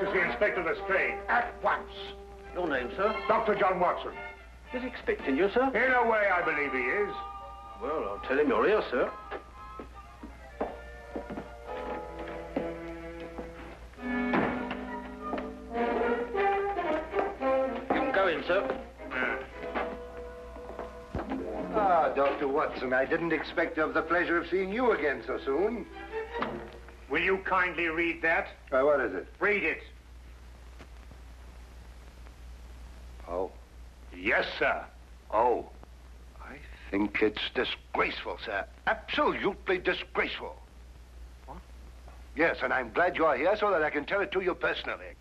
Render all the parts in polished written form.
to see Inspector Lestrade at once. Your name, sir? Dr. John Watson. He's expecting you, sir. In a way, I believe he is. Well, I'll tell him you're here, sir. You can go in, sir. Ah, Dr. Watson, I didn't expect to have the pleasure of seeing you again so soon. Will you kindly read that? What is it? Read it. Oh. Yes, sir. Oh. I think it's disgraceful, sir. Absolutely disgraceful. What? Yes, and I'm glad you're here so that I can tell it to you personally.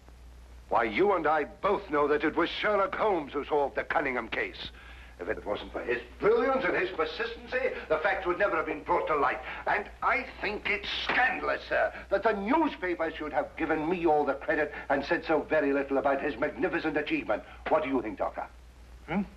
Why, you and I both know that it was Sherlock Holmes who solved the Cunningham case. If it wasn't for his brilliance and his persistency, the facts would never have been brought to light. And I think it's scandalous, sir, that the newspapers should have given me all the credit and said so very little about his magnificent achievement. What do you think, Doctor?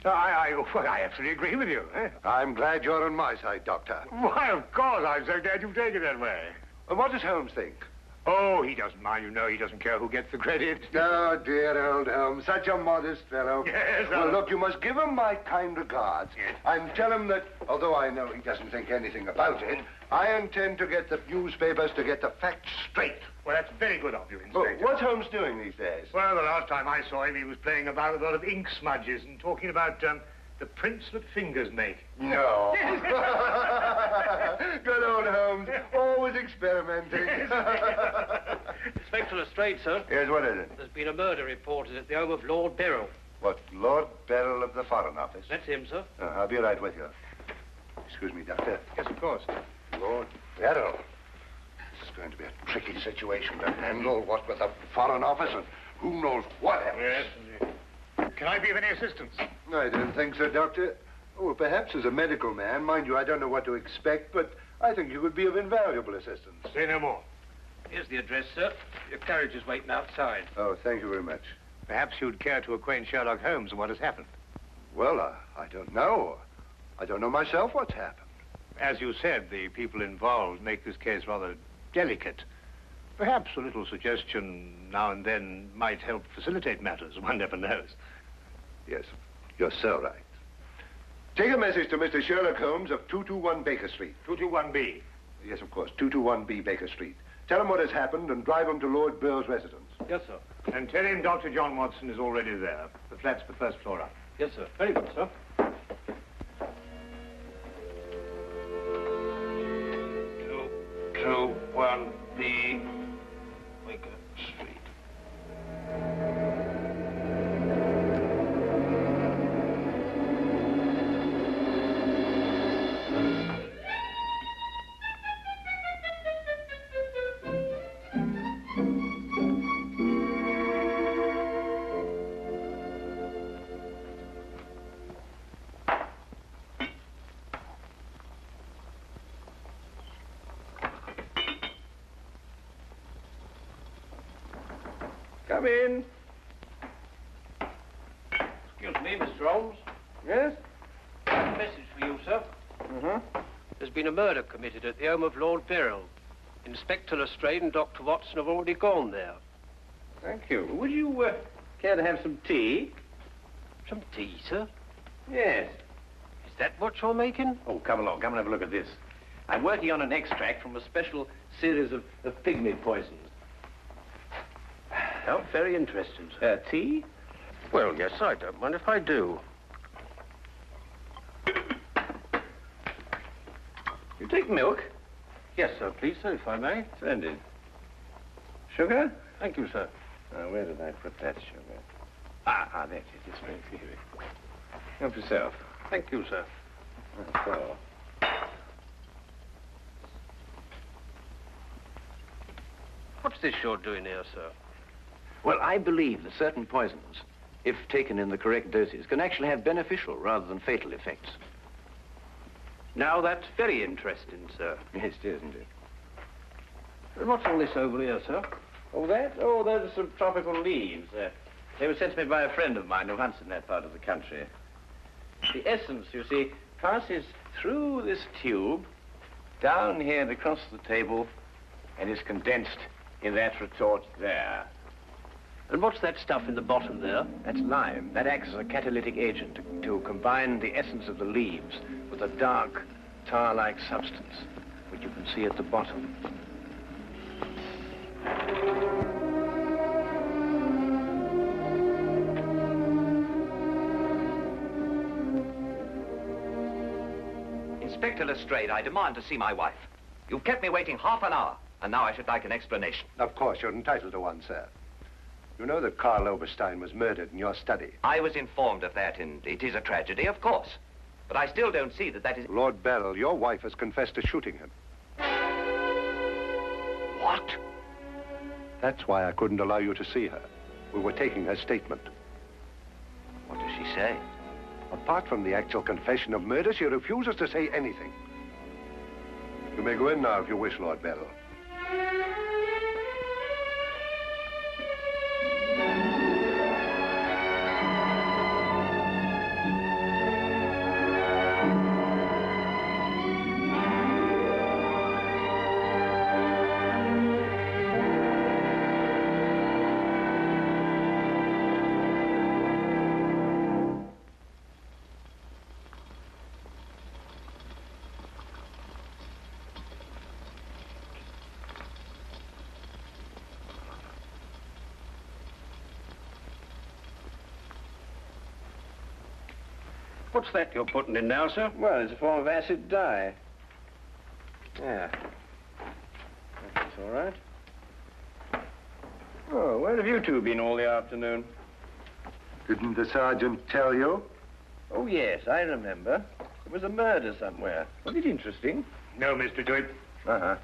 I absolutely agree with you. I'm glad you're on my side, Doctor. Why, of course. I'm so glad you take it that way. And what does Holmes think? Oh, he doesn't mind. You know, he doesn't care who gets the credit. Oh, dear old Holmes, such a modest fellow. Yes, well, look, you must give him my kind regards. Yes. And tell him that, although I know he doesn't think anything about it, I intend to get the newspapers to get the facts straight. Well, that's very good of you, Inspector. Oh, what's Holmes doing these days? Well, the last time I saw him, he was playing about with a lot of ink smudges and talking about the prints that fingers make. No. Good old Holmes, always experimenting. Inspector Lestrade, sir. Yes, what is it? There's been a murder reported at the home of Lord Beryl. What, Lord Beryl of the Foreign Office? That's him, sir. I'll be right with you. Excuse me, Doctor. Yes, of course. Lord Beryl. This is going to be a tricky situation to handle, what with the Foreign Office and who knows what else. Yes, indeed. Can I be of any assistance? I don't think so, Doctor. Oh, perhaps as a medical man. Mind you, I don't know what to expect, but I think you would be of invaluable assistance. Say no more. Here's the address, sir. Your carriage is waiting outside. Oh, thank you very much. Perhaps you'd care to acquaint Sherlock Holmes with what has happened. Well, I don't know. I don't know myself what's happened. As you said, the people involved make this case rather delicate. Perhaps a little suggestion now and then might help facilitate matters. One never knows. Yes, you're so right. Take a message to Mr. Sherlock Holmes of 221 Baker Street. 221B. Yes, of course, 221B Baker Street. Tell him what has happened and drive him to Lord Beryl's residence. Yes, sir. And tell him Dr. John Watson is already there. The flat's the first floor up. Yes, sir. Very good, sir. 221B Baker Street. Come in. Excuse me, Mr. Holmes. Yes? A message for you, sir. There's been a murder committed at the home of Lord Beryl. Inspector Lestrade and Dr. Watson have already gone there. Thank you. Would you care to have some tea? Some tea, sir? Yes. Is that what you're making? Oh, come along. Come and have a look at this. I'm working on an extract from a special series of pygmy poisons. Oh, very interesting, sir. Tea? Well, yes, I don't mind if I do. You take milk? Yes, sir, please, sir, if I may. Splendid. Sugar? Thank you, sir. Where did I put that sugar? Ah, there it is. It's right here. Help yourself. Thank you, sir. So. What's this you're doing here, sir? Well, I believe that certain poisons, if taken in the correct doses, can actually have beneficial rather than fatal effects. Now, that's very interesting, sir. Yes, it is, isn't it? And what's all this over here, sir? Oh, that? Oh, those are some tropical leaves. They were sent to me by a friend of mine who hunts in that part of the country. The essence, you see, passes through this tube, down here and across the table, and is condensed in that retort there. And what's that stuff in the bottom there? That's lime. That acts as a catalytic agent to combine the essence of the leaves with a dark, tar-like substance, which you can see at the bottom. Inspector Lestrade, I demand to see my wife. You've kept me waiting half an hour, and now I should like an explanation. Of course, you're entitled to one, sir. You know that Karl Oberstein was murdered in your study. I was informed of that, and it is a tragedy, of course. But I still don't see that is... Lord Beryl, your wife has confessed to shooting him. What? That's why I couldn't allow you to see her. We were taking her statement. What does she say? Apart from the actual confession of murder, she refuses to say anything. You may go in now if you wish, Lord Beryl. What's that you're putting in now, sir? Well, it's a form of acid dye. Yeah. That's all right. Oh, where have you two been all the afternoon? Didn't the sergeant tell you? Oh, yes, I remember. There was a murder somewhere. Was it interesting? No, Mr. Dwight. Uh-huh.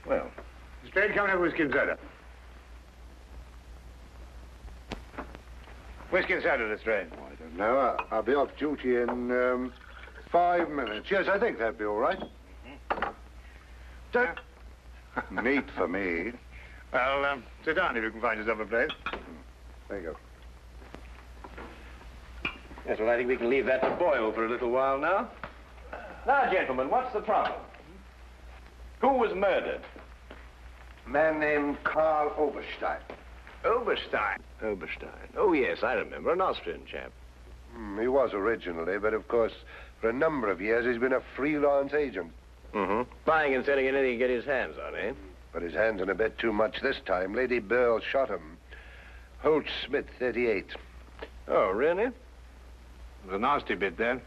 Well, Lestrade, come and have whiskey and soda. Whiskey and soda, Lestrade. I don't know. I'll be off duty in 5 minutes. Yes, I think that'd be all right. Neat for me. Well, sit down if you can find yourself a place. There you go. yes, well, I think we can leave that to boil for a little while now. Now, gentlemen, what's the problem? Who was murdered? A man named Karl Oberstein. Oberstein. Oberstein. Oh, yes, I remember. An Austrian chap. He was originally, but of course, for a number of years, he's been a freelance agent. Mm-hmm. Buying and selling anything he can get his hands on, eh? But his hands in a bit too much this time. Lady Beryl shot him. Holt Smith, 38. Oh, really? It was a nasty bit there.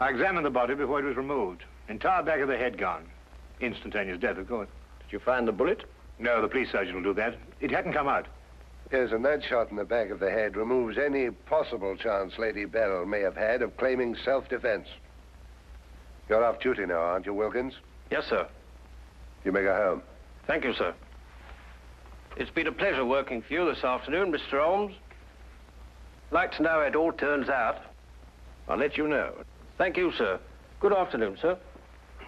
I examined the body before it was removed. Entire back of the head gone. Instantaneous death, of course. Did you find the bullet? No, the police surgeon will do that. It hadn't come out. Yes, and that shot in the back of the head removes any possible chance Lady Beryl may have had of claiming self-defense. You're off duty now, aren't you, Wilkins? Yes, sir. You may go home. Thank you, sir. It's been a pleasure working for you this afternoon, Mr. Holmes. I'd like to know how it all turns out. I'll let you know. Thank you, sir. Good afternoon, sir.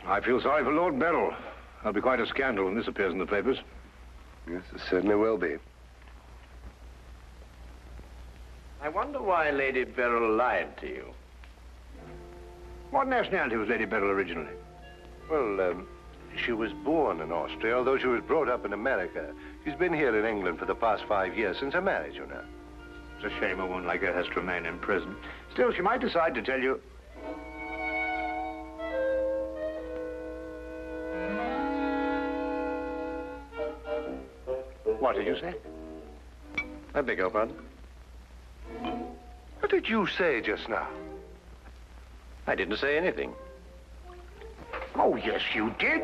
I feel sorry for Lord Beryl. There'll be quite a scandal when this appears in the papers. Yes, it certainly will be. I wonder why Lady Beryl lied to you. What nationality was Lady Beryl originally? Well, she was born in Austria, although she was brought up in America. She's been here in England for the past 5 years, since her marriage, you know. It's a shame a woman like her has to remain in prison. Still, she might decide to tell you... What did you say? I beg your pardon? What did you say just now? I didn't say anything. Oh, yes, you did.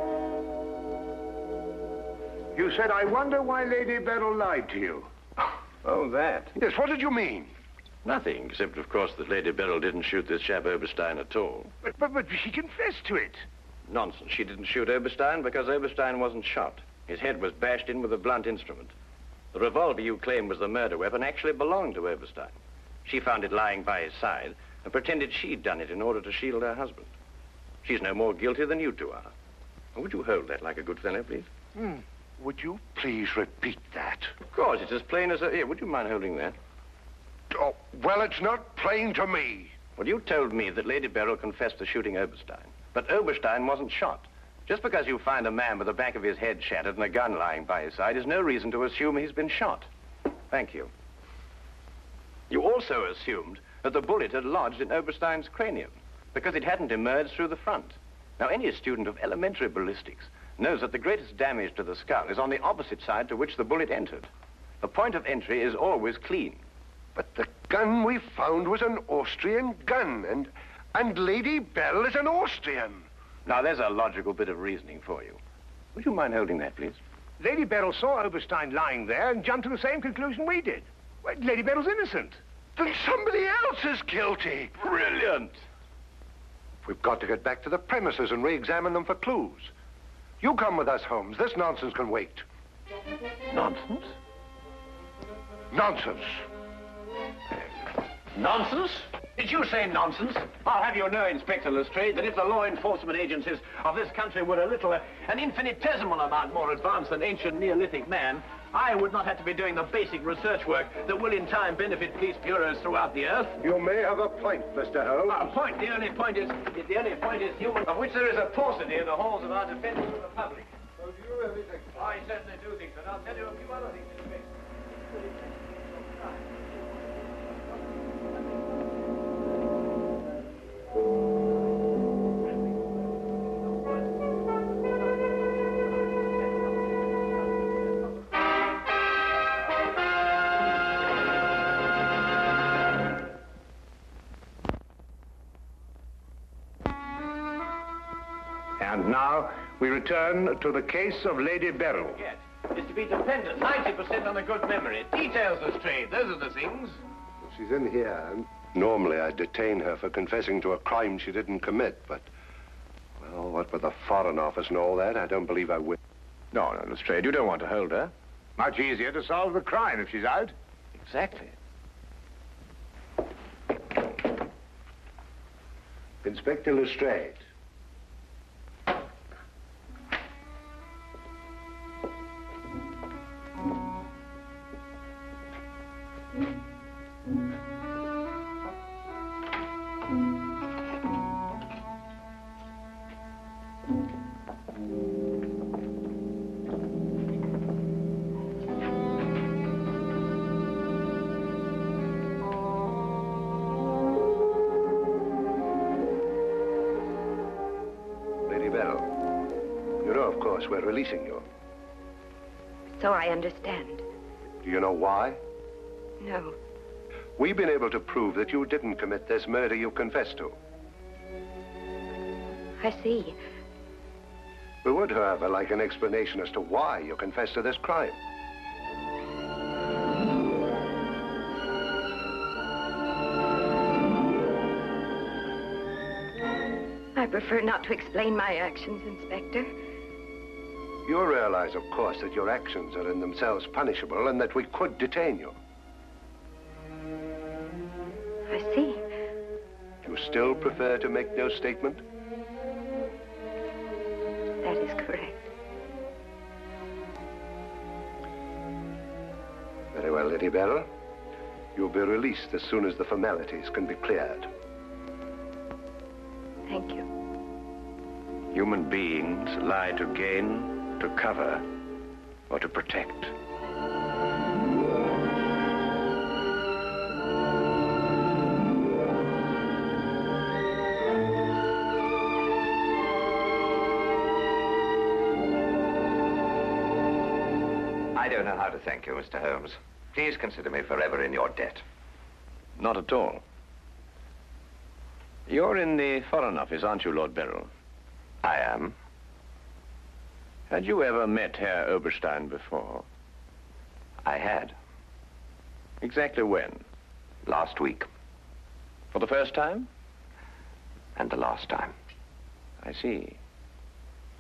You said, I wonder why Lady Beryl lied to you. Oh, that? Yes, what did you mean? Nothing, except, of course, that Lady Beryl didn't shoot this chap Oberstein at all. But she confessed to it. Nonsense. She didn't shoot Oberstein because Oberstein wasn't shot. His head was bashed in with a blunt instrument. The revolver you claim was the murder weapon actually belonged to Oberstein. She found it lying by his side and pretended she'd done it in order to shield her husband. She's no more guilty than you two are. Would you hold that like a good fellow, please? Would you please repeat that? Of course, it's as plain as a... Here, would you mind holding that? Oh, well, it's not plain to me. Well, you told me that Lady Beryl confessed to shooting Oberstein. But Oberstein wasn't shot. Just because you find a man with the back of his head shattered and a gun lying by his side is no reason to assume he's been shot. Thank you. You also assumed that the bullet had lodged in Oberstein's cranium because it hadn't emerged through the front. Now, any student of elementary ballistics knows that the greatest damage to the skull is on the opposite side to which the bullet entered. The point of entry is always clean. But the gun we found was an Austrian gun, and Lady Bell is an Austrian. Now, there's a logical bit of reasoning for you. Would you mind holding that, please? Lady Beryl saw Oberstein lying there and jumped to the same conclusion we did. Well, Lady Beryl's innocent. Then somebody else is guilty. Brilliant! We've got to get back to the premises and re-examine them for clues. You come with us, Holmes. This nonsense can wait. Nonsense? Nonsense. Nonsense? Did you say nonsense? I'll have you know, Inspector Lestrade, that if the law enforcement agencies of this country were a little, an infinitesimal amount more advanced than ancient Neolithic man, I would not have to be doing the basic research work that will in time benefit police bureaus throughout the earth. You may have a point, Mr. Holmes. A point? The only point is human, of which there is a paucity in the halls of our defense republic. So do you really think so? I certainly do think so, and I'll tell you a few other things in a bit. And now we return to the case of Lady Beryl. Yes, is to be dependent 90% on a good memory. Details, Lestrade, those are the things. She's in here. Normally I'd detain her for confessing to a crime she didn't commit, but... Well, what with the Foreign Office and all that, I don't believe I will. No, Lestrade, you don't want to hold her. Much easier to solve the crime if she's out. Exactly. Inspector Lestrade. We're releasing you. So I understand. Do you know why? No. We've been able to prove that you didn't commit this murder you confessed to. I see. We would, however, like an explanation as to why you confessed to this crime. I prefer not to explain my actions, Inspector. You realize, of course, that your actions are in themselves punishable and that we could detain you. I see. You still prefer to make no statement? That is correct. Very well, Lady Beryl. You'll be released as soon as the formalities can be cleared. Thank you. Human beings lie to gain, to cover, or to protect. I don't know how to thank you, Mr. Holmes. Please consider me forever in your debt. Not at all. You're in the Foreign Office, aren't you, Lord Beryl? I am. Had you ever met Herr Oberstein before? I had. Exactly when? Last week. For the first time? And the last time. I see.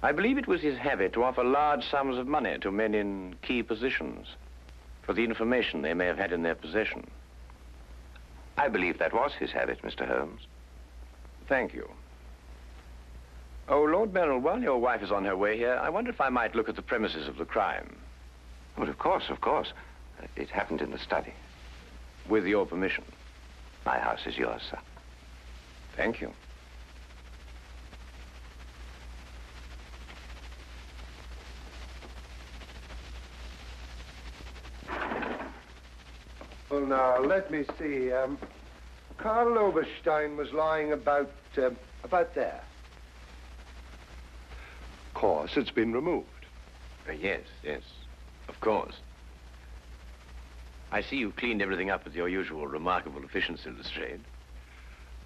I believe it was his habit to offer large sums of money to men in key positions for the information they may have had in their possession. I believe that was his habit, Mr. Holmes. Thank you. Oh, Lord Beryl, while your wife is on her way here, I wonder if I might look at the premises of the crime. Well, of course, of course. It happened in the study. With your permission. My house is yours, sir. Thank you. Well, now, let me see. Karl Oberstein was lying about there. Of course, it's been removed. Yes, yes, of course. I see you cleaned everything up with your usual remarkable efficiency, Lestrade.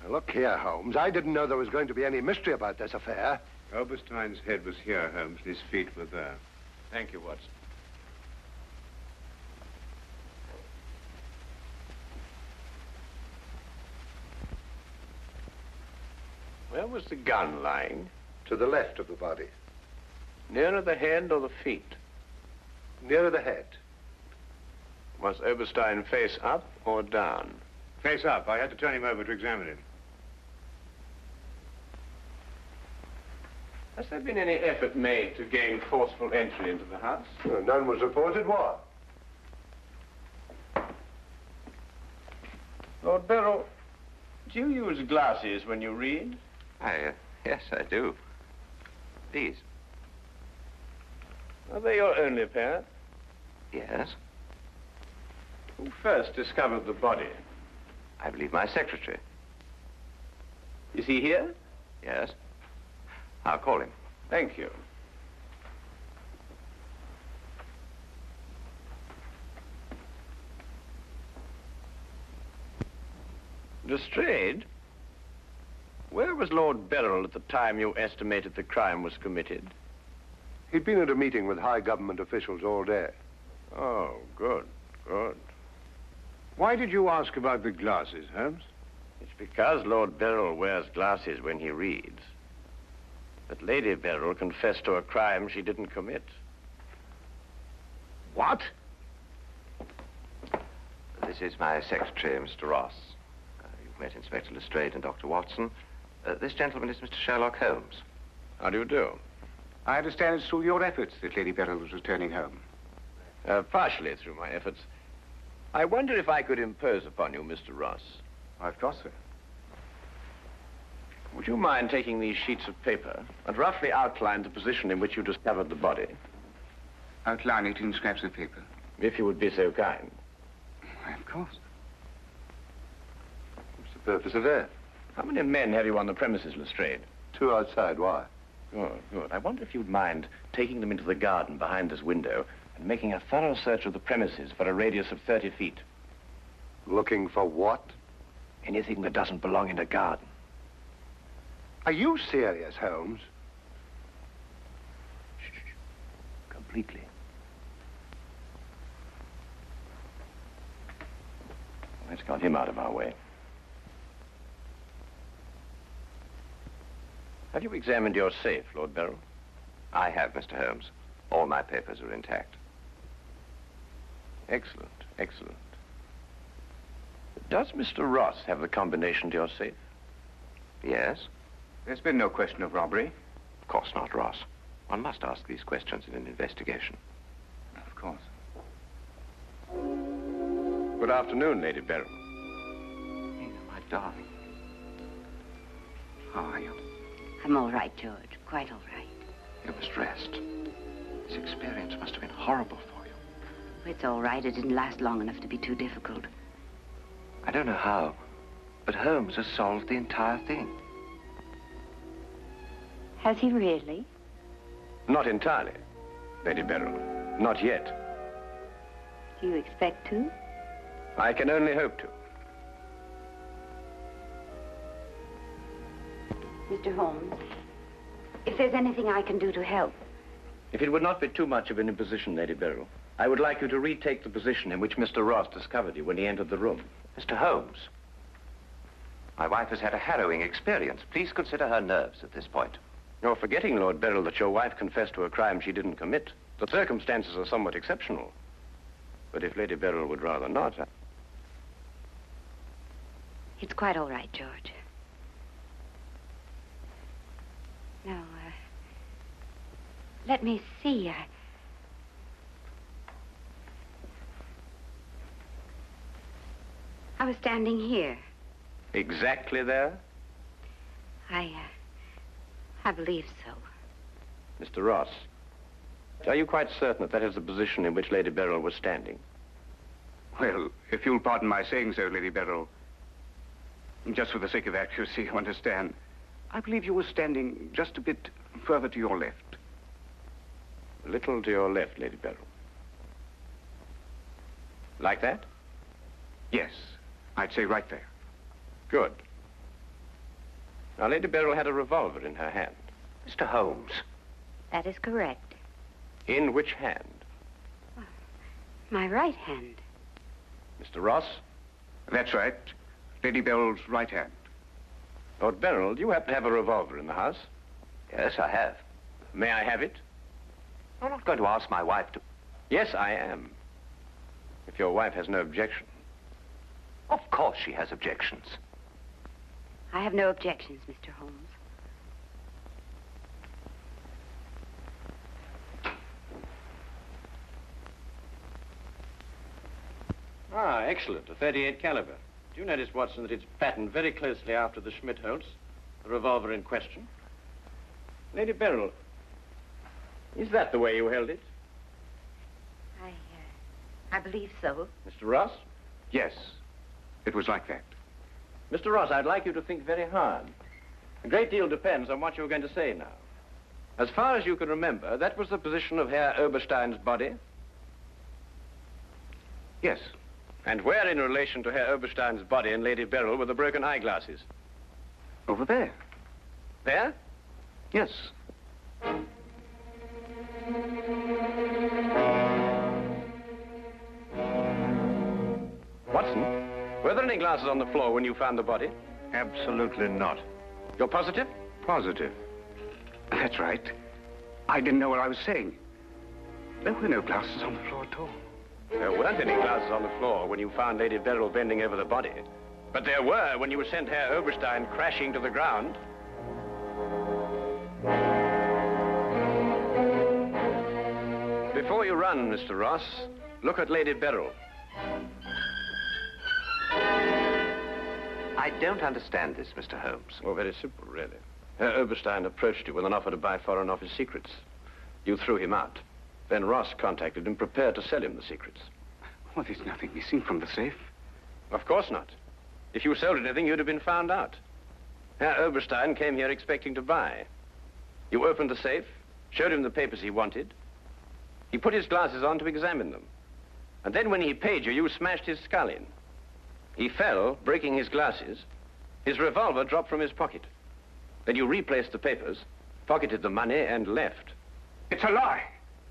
Now, look here, Holmes. I didn't know there was going to be any mystery about this affair. Oberstein's head was here, Holmes, and his feet were there. Thank you, Watson. Where was the gun lying? To the left of the body. Nearer the head or the feet? Nearer the head. Was Oberstein face up or down? Face up. I had to turn him over to examine him. Has there been any effort made to gain forceful entry into the house? No, none was reported. What? Lord Beryl, do you use glasses when you read? Yes, I do. These? Are they your only pair? Yes. Who first discovered the body? I believe my secretary. Is he here? Yes. I'll call him. Thank you. Lestrade, where was Lord Beryl at the time you estimated the crime was committed? He'd been at a meeting with high government officials all day. Oh, good, good. Why did you ask about the glasses, Holmes? It's because Lord Beryl wears glasses when he reads. But Lady Beryl confessed to a crime she didn't commit. What? This is my secretary, Mr. Ross. You've met Inspector Lestrade and Dr. Watson. This gentleman is Mr. Sherlock Holmes. How do you do? I understand it's through your efforts that Lady Beryl was returning home. Partially through my efforts. I wonder if I could impose upon you, Mr. Ross. Of course, sir. Would you mind taking these sheets of paper and roughly outline the position in which you discovered the body? Outline it in scraps of paper. If you would be so kind. Why, of course. What's the purpose of that? How many men have you on the premises, Lestrade? 2 outside. Why? Good, good. I wonder if you'd mind taking them into the garden behind this window and making a thorough search of the premises for a radius of 30 feet. Looking for what? Anything that doesn't belong in a garden. Are you serious, Holmes? Shh. Completely. Let's got him out of our way. Have you examined your safe, Lord Beryl? I have, Mr. Holmes. All my papers are intact. Excellent, excellent. Does Mr. Ross have the combination to your safe? Yes? There's been no question of robbery. Of course not, Ross. One must ask these questions in an investigation. Of course. Good afternoon, Lady Beryl. Nina, my darling. How are you? I'm all right, George. Quite all right. You must rest. This experience must have been horrible for you. It's all right. It didn't last long enough to be too difficult. I don't know how, but Holmes has solved the entire thing. Has he really? Not entirely, Lady Beryl. Not yet. Do you expect to? I can only hope to. Mr. Holmes, if there's anything I can do to help. If it would not be too much of an imposition, Lady Beryl, I would like you to retake the position in which Mr. Ross discovered you when he entered the room. Mr. Holmes, my wife has had a harrowing experience. Please consider her nerves at this point. You're forgetting, Lord Beryl, that your wife confessed to a crime she didn't commit. The circumstances are somewhat exceptional. But if Lady Beryl would rather not... It's quite all right, George. Now, let me see. I was standing here. Exactly there? I believe so. Mr. Ross, are you quite certain that that is the position in which Lady Beryl was standing? Well, if you'll pardon my saying so, Lady Beryl, just for the sake of accuracy, you understand, I believe you were standing just a bit further to your left. A little to your left, Lady Beryl. Like that? Yes, I'd say right there. Good. Now, Lady Beryl had a revolver in her hand. Mr. Holmes. That is correct. In which hand? My right hand. Mr. Ross? That's right. Lady Beryl's right hand. Lord Beryl, do you happen to have a revolver in the house? Yes, I have. May I have it? I'm not going to ask my wife to... Yes, I am. If your wife has no objection. Of course she has objections. I have no objections, Mr. Holmes. Ah, excellent. A .38 caliber. Do you notice, Watson, that it's patterned very closely after the Schmidt-Holtz, the revolver in question? Lady Beryl, is that the way you held it? I believe so. Mr. Ross? Yes, it was like that. Mr. Ross, I'd like you to think very hard. A great deal depends on what you're going to say now. As far as you can remember, that was the position of Herr Oberstein's body? Yes. And where in relation to Herr Oberstein's body and Lady Beryl were the broken eyeglasses? Over there. There? Yes. Watson, were there any glasses on the floor when you found the body? Absolutely not. You're positive? Positive. That's right. I didn't know what I was saying. There were no glasses on the floor at all. There weren't any glasses on the floor when you found Lady Beryl bending over the body. But there were when you sent Herr Oberstein crashing to the ground. Before you run, Mr. Ross, look at Lady Beryl. I don't understand this, Mr. Holmes. Oh, very simple, really. Herr Oberstein approached you with an offer to buy Foreign Office secrets. You threw him out. Then Ross contacted him, prepared to sell him the secrets. Well, there's nothing missing from the safe. Of course not. If you sold anything, you'd have been found out. Herr Oberstein came here expecting to buy. You opened the safe, showed him the papers he wanted. He put his glasses on to examine them. And then when he paid you, you smashed his skull in. He fell, breaking his glasses. His revolver dropped from his pocket. Then you replaced the papers, pocketed the money, and left. It's a lie.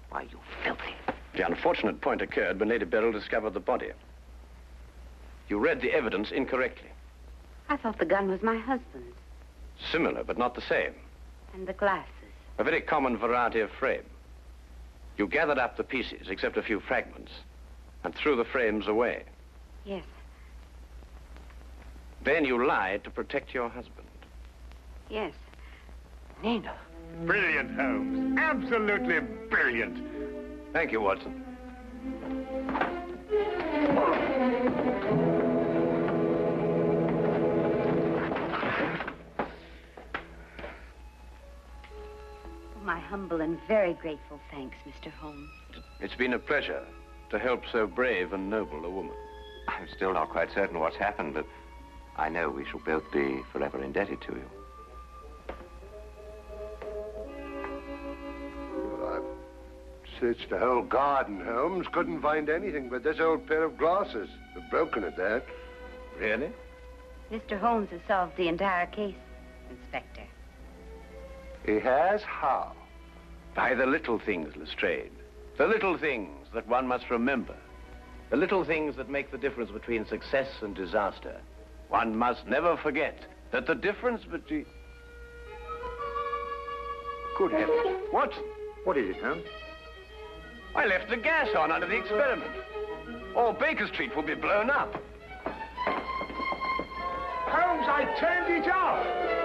Why, you filthy... The unfortunate point occurred when Lady Beryl discovered the body. You read the evidence incorrectly. I thought the gun was my husband's. Similar, but not the same. And the glasses. A very common variety of frame. You gathered up the pieces, except a few fragments, and threw the frames away. Yes. Then you lied to protect your husband. Yes. Nina. Brilliant, Holmes. Absolutely brilliant. Thank you, Watson. My humble and very grateful thanks, Mr. Holmes. It's been a pleasure to help so brave and noble a woman. I'm still not quite certain what's happened, but I know we shall both be forever indebted to you. Searched the whole garden, Holmes. Couldn't find anything but this old pair of glasses. They're broken at that. Really? Mr. Holmes has solved the entire case, Inspector. He has? How? By the little things, Lestrade. The little things that one must remember. The little things that make the difference between success and disaster. One must never forget that the difference between... Good heavens. Watson, What is it, Holmes? I left the gas on under the experiment. All Baker Street will be blown up. Holmes, I turned it off.